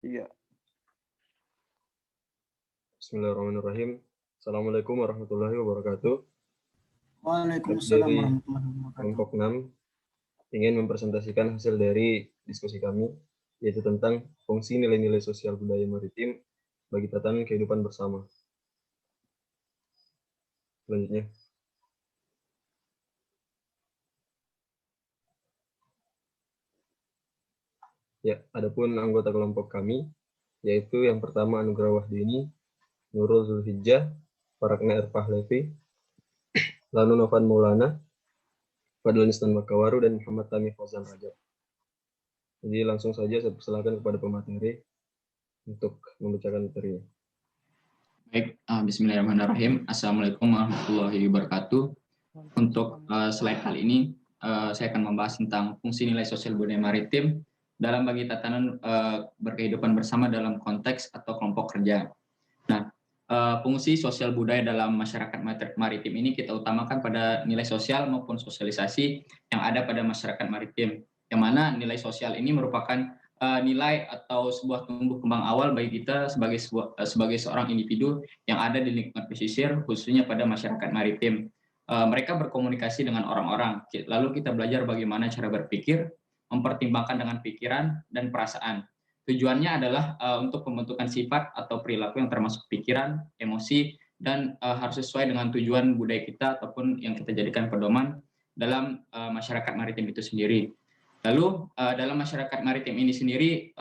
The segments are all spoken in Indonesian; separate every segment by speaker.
Speaker 1: Iya.
Speaker 2: Bismillahirrahmanirrahim. Assalamualaikum warahmatullahi wabarakatuh.
Speaker 3: Waalaikumsalam
Speaker 2: Dari
Speaker 3: warahmatullahi wabarakatuh.
Speaker 2: kelompok 6 ingin mempresentasikan hasil dari diskusi kami, yaitu tentang fungsi nilai-nilai sosial budaya maritim bagi tatanan kehidupan bersama. Selanjutnya. Ya, adapun anggota kelompok kami, yaitu yang pertama Anugrah Wahdini, Nurul Zulhijjah, Farakna Erpahlevi, lalu Novan Maulana, Fadlan Istan Makawaru, dan Muhammad Tami Fauzan Rajab. Jadi langsung saja saya persilakan kepada pemateri untuk membacakan materinya.
Speaker 4: Baik, bismillahirrahmanirrahim. Assalamualaikum warahmatullahi wabarakatuh. Untuk slide kali ini, saya akan membahas tentang fungsi nilai sosial budaya maritim dalam bagi tatanan berkehidupan bersama dalam konteks atau kelompok kerja. Nah, fungsi sosial budaya dalam masyarakat maritim ini kita utamakan pada nilai sosial maupun sosialisasi yang ada pada masyarakat maritim, yang mana nilai sosial ini merupakan nilai atau sebuah tumbuh kembang awal bagi kita sebagai seorang individu yang ada di lingkungan pesisir, khususnya pada masyarakat maritim. Mereka berkomunikasi dengan orang-orang, lalu kita belajar bagaimana cara berpikir, mempertimbangkan dengan pikiran dan perasaan. Tujuannya adalah untuk pembentukan sifat atau perilaku yang termasuk pikiran, emosi, dan harus sesuai dengan tujuan budaya kita ataupun yang kita jadikan pedoman dalam masyarakat maritim itu sendiri. Lalu dalam masyarakat maritim ini sendiri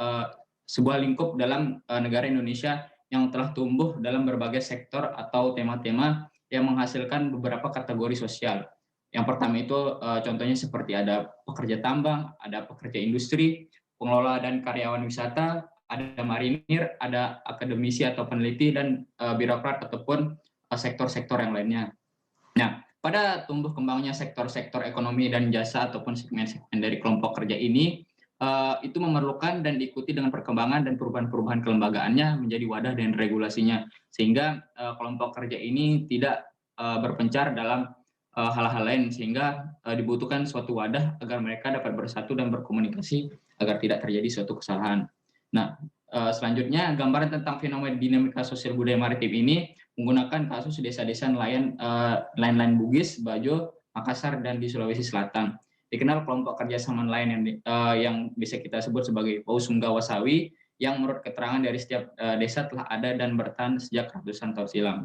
Speaker 4: sebuah lingkup dalam negara Indonesia yang telah tumbuh dalam berbagai sektor atau tema-tema yang menghasilkan beberapa kategori sosial. Yang pertama itu contohnya seperti ada pekerja tambang, ada pekerja industri, pengelola dan karyawan wisata, ada marinir, ada akademisi atau peneliti, dan birokrat ataupun sektor-sektor yang lainnya. Nah, pada tumbuh kembangnya sektor-sektor ekonomi dan jasa ataupun segmen-segmen dari kelompok kerja ini, itu memerlukan dan diikuti dengan perkembangan dan perubahan-perubahan kelembagaannya menjadi wadah dan regulasinya, sehingga kelompok kerja ini tidak berpencar dalam hal-hal lain, sehingga dibutuhkan suatu wadah agar mereka dapat bersatu dan berkomunikasi agar tidak terjadi suatu kesalahan. Nah, selanjutnya gambaran tentang fenomena dinamika sosial budaya maritim ini menggunakan kasus desa-desa nelayan Bugis, Bajo, Makassar, dan di Sulawesi Selatan. Dikenal kelompok kerjasama nelayan yang bisa kita sebut sebagai Pausungga Wasawi, yang menurut keterangan dari setiap desa telah ada dan bertahan sejak ratusan tahun silam.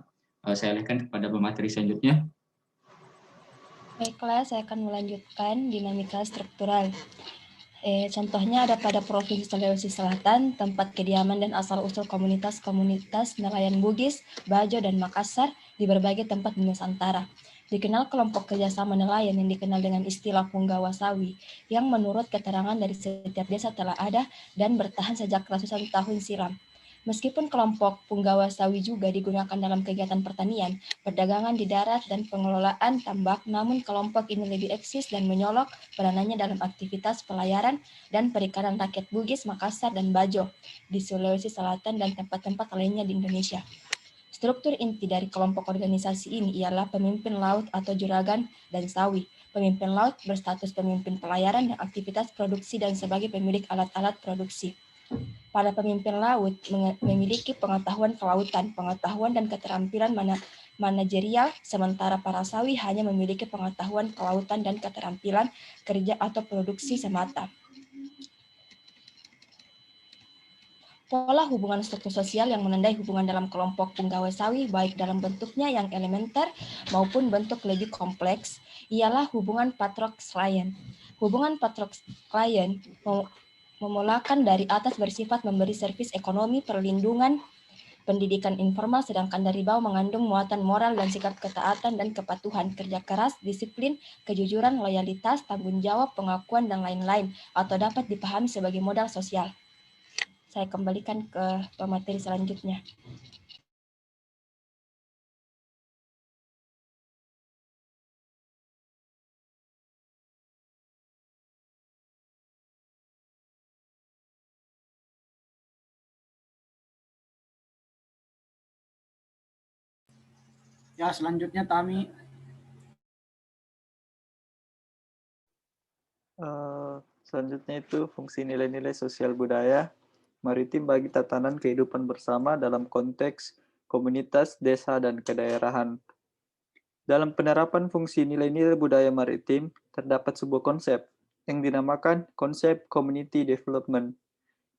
Speaker 4: Saya alihkan kepada pemateri selanjutnya.
Speaker 5: Baiklah, saya akan melanjutkan dinamika struktural. Contohnya ada pada Provinsi Sulawesi Selatan, tempat kediaman dan asal-usul komunitas-komunitas nelayan Bugis, Bajo, dan Makassar di berbagai tempat di Nusantara. Dikenal kelompok kerjasama nelayan yang dikenal dengan istilah Punggawa Sawi, yang menurut keterangan dari setiap desa telah ada dan bertahan sejak ratusan tahun silam. Meskipun kelompok Punggawa Sawi juga digunakan dalam kegiatan pertanian, perdagangan di darat, dan pengelolaan tambak, namun kelompok ini lebih eksis dan menyolok peranannya dalam aktivitas pelayaran dan perikanan rakyat Bugis, Makassar, dan Bajo di Sulawesi Selatan dan tempat-tempat lainnya di Indonesia. Struktur inti dari kelompok organisasi ini ialah pemimpin laut atau juragan dan sawi. Pemimpin laut berstatus pemimpin pelayaran dan aktivitas produksi dan sebagai pemilik alat-alat produksi. Para pemimpin laut memiliki pengetahuan kelautan, pengetahuan dan keterampilan manajerial, sementara para sawi hanya memiliki pengetahuan kelautan dan keterampilan kerja atau produksi semata. Pola hubungan struktur sosial yang menandai hubungan dalam kelompok punggawa sawi, baik dalam bentuknya yang elementer maupun bentuk lebih kompleks, ialah hubungan patroks-klien. Hubungan patroks-klien memulakan dari atas bersifat memberi servis ekonomi, perlindungan, pendidikan informal, sedangkan dari bawah mengandung muatan moral dan sikap ketaatan dan kepatuhan, kerja keras, disiplin, kejujuran, loyalitas, tanggung jawab, pengakuan, dan lain-lain, atau dapat dipahami sebagai modal sosial. Saya kembalikan ke pemateri selanjutnya.
Speaker 3: Ya, selanjutnya Tami.
Speaker 1: Selanjutnya itu fungsi nilai-nilai sosial budaya maritim bagi tatanan kehidupan bersama dalam konteks komunitas, desa, dan kedaerahan. Dalam penerapan fungsi nilai-nilai budaya maritim, terdapat sebuah konsep yang dinamakan konsep community development.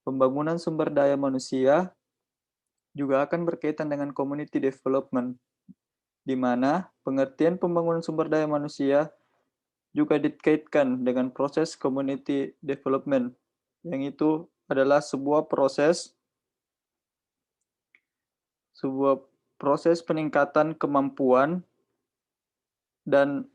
Speaker 1: Pembangunan sumber daya manusia juga akan berkaitan dengan community development, di mana pengertian pembangunan sumber daya manusia juga dikaitkan dengan proses community development, yang itu adalah sebuah proses peningkatan kemampuan dan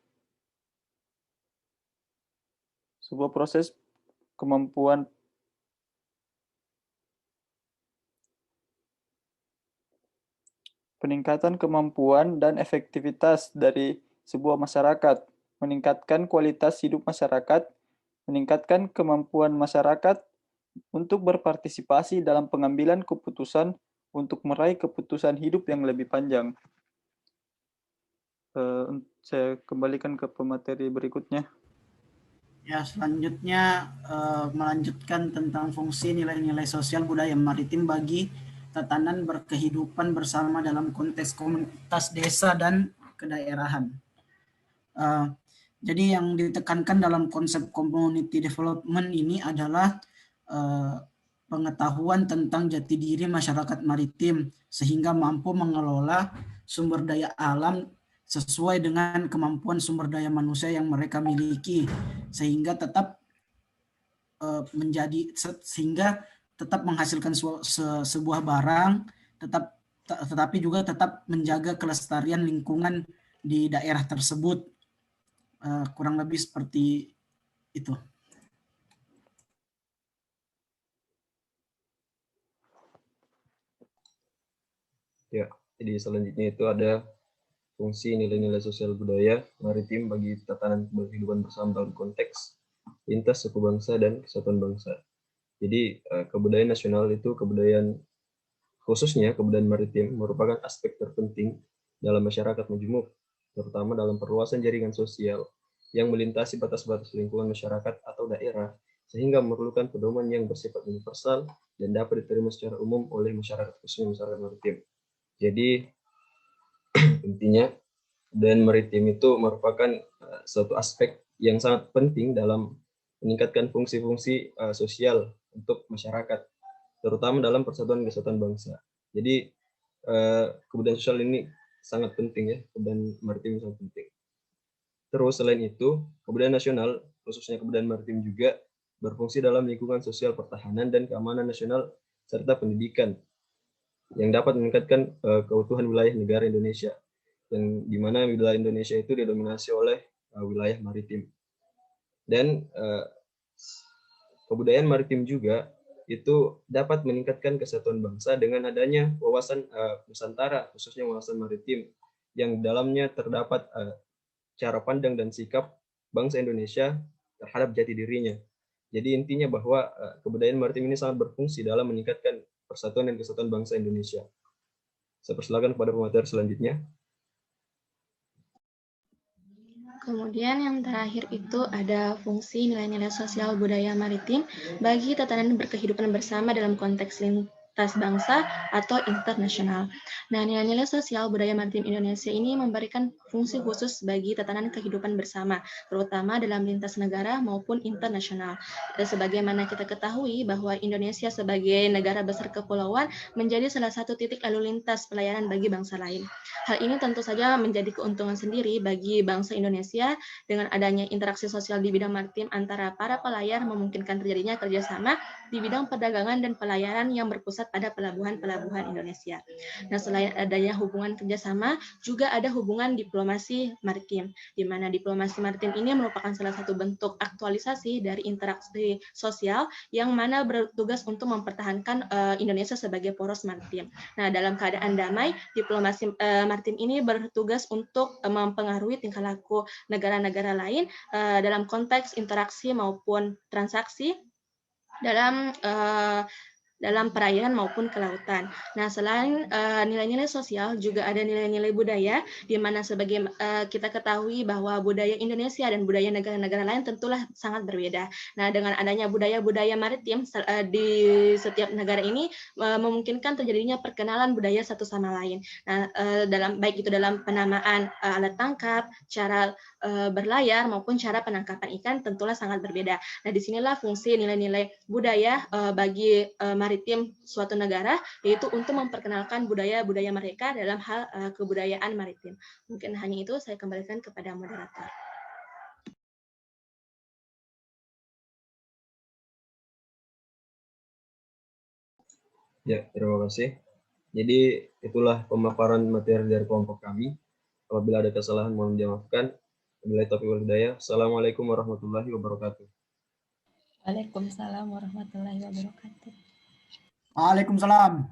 Speaker 1: peningkatan kemampuan dan efektivitas dari sebuah masyarakat, meningkatkan kualitas hidup masyarakat, meningkatkan kemampuan masyarakat untuk berpartisipasi dalam pengambilan keputusan untuk meraih keputusan hidup yang lebih panjang. Saya kembalikan ke pemateri berikutnya.
Speaker 3: Ya, selanjutnya melanjutkan tentang fungsi nilai-nilai sosial budaya maritim bagi tatanan berkehidupan bersama dalam konteks komunitas, desa, dan kedaerahan. Jadi yang ditekankan dalam konsep community development ini adalah pengetahuan tentang jati diri masyarakat maritim sehingga mampu mengelola sumber daya alam sesuai dengan kemampuan sumber daya manusia yang mereka miliki, sehingga tetap menghasilkan sebuah barang, tetapi juga tetap menjaga kelestarian lingkungan di daerah tersebut. Kurang lebih seperti itu.
Speaker 2: Ya, jadi selanjutnya itu ada fungsi nilai-nilai sosial budaya maritim bagi tatanan kehidupan bersama dalam konteks lintas suku bangsa dan kesatuan bangsa. Jadi kebudayaan nasional itu khususnya kebudayaan maritim merupakan aspek terpenting dalam masyarakat majemuk, terutama dalam perluasan jaringan sosial yang melintasi batas-batas lingkungan masyarakat atau daerah, sehingga memerlukan pedoman yang bersifat universal dan dapat diterima secara umum oleh masyarakat, khususnya masyarakat maritim. Jadi intinya kebudayaan maritim itu merupakan suatu aspek yang sangat penting dalam meningkatkan fungsi-fungsi sosial untuk masyarakat, terutama dalam persatuan kesatuan bangsa. Jadi kebudayaan sosial ini sangat penting ya, kebudayaan maritim sangat penting. Terus selain itu, kebudayaan nasional, khususnya kebudayaan maritim juga berfungsi dalam lingkungan sosial pertahanan dan keamanan nasional serta pendidikan yang dapat meningkatkan keutuhan wilayah negara Indonesia, yang dimana wilayah Indonesia itu didominasi oleh wilayah maritim. Dan kebudayaan maritim juga itu dapat meningkatkan kesatuan bangsa dengan adanya wawasan Nusantara, khususnya wawasan maritim, yang dalamnya terdapat cara pandang dan sikap bangsa Indonesia terhadap jati dirinya. Jadi intinya bahwa kebudayaan maritim ini sangat berfungsi dalam meningkatkan persatuan dan kesatuan bangsa Indonesia. Saya persilakan kepada pemateri selanjutnya.
Speaker 6: Kemudian yang terakhir itu ada fungsi nilai-nilai sosial budaya maritim bagi tatanan berkehidupan bersama dalam konteks lintas bangsa atau internasional. Nah, nilai-nilai sosial budaya maritim Indonesia ini memberikan fungsi khusus bagi tatanan kehidupan bersama, terutama dalam lintas negara maupun internasional. Sebagaimana kita ketahui bahwa Indonesia sebagai negara besar kepulauan menjadi salah satu titik lalu lintas pelayaran bagi bangsa lain. Hal ini tentu saja menjadi keuntungan sendiri bagi bangsa Indonesia dengan adanya interaksi sosial di bidang maritim antara para pelayar, memungkinkan terjadinya kerjasama di bidang perdagangan dan pelayaran yang berpusat pada pelabuhan-pelabuhan Indonesia. Nah, selain adanya hubungan kerjasama, juga ada hubungan diplomasi maritim, di mana diplomasi maritim ini merupakan salah satu bentuk aktualisasi dari interaksi sosial yang mana bertugas untuk mempertahankan Indonesia sebagai poros maritim. Nah, dalam keadaan damai, diplomasi maritim ini bertugas untuk mempengaruhi tingkah laku negara-negara lain dalam konteks interaksi maupun transaksi dalam dalam perairan maupun kelautan. Nah, selain nilai-nilai sosial, juga ada nilai-nilai budaya, di mana sebagai kita ketahui bahwa budaya Indonesia dan budaya negara-negara lain tentulah sangat berbeda. Nah, dengan adanya budaya-budaya maritim di setiap negara ini memungkinkan terjadinya perkenalan budaya satu sama lain. Nah, baik itu dalam penamaan alat tangkap, cara berlayar maupun cara penangkapan ikan tentulah sangat berbeda. Nah, disinilah fungsi nilai-nilai budaya bagi maritim suatu negara, yaitu untuk memperkenalkan budaya-budaya mereka dalam hal kebudayaan maritim. Mungkin hanya itu, saya kembalikan kepada moderator.
Speaker 2: Ya, terima kasih. Jadi itulah pemaparan materi dari kelompok kami. Apabila ada kesalahan mohon dimaafkan. Wabillahi taufiq wal hidayah. Assalamualaikum warahmatullahi wabarakatuh.
Speaker 5: Waalaikumsalam warahmatullahi wabarakatuh.
Speaker 3: Waalaikumsalam.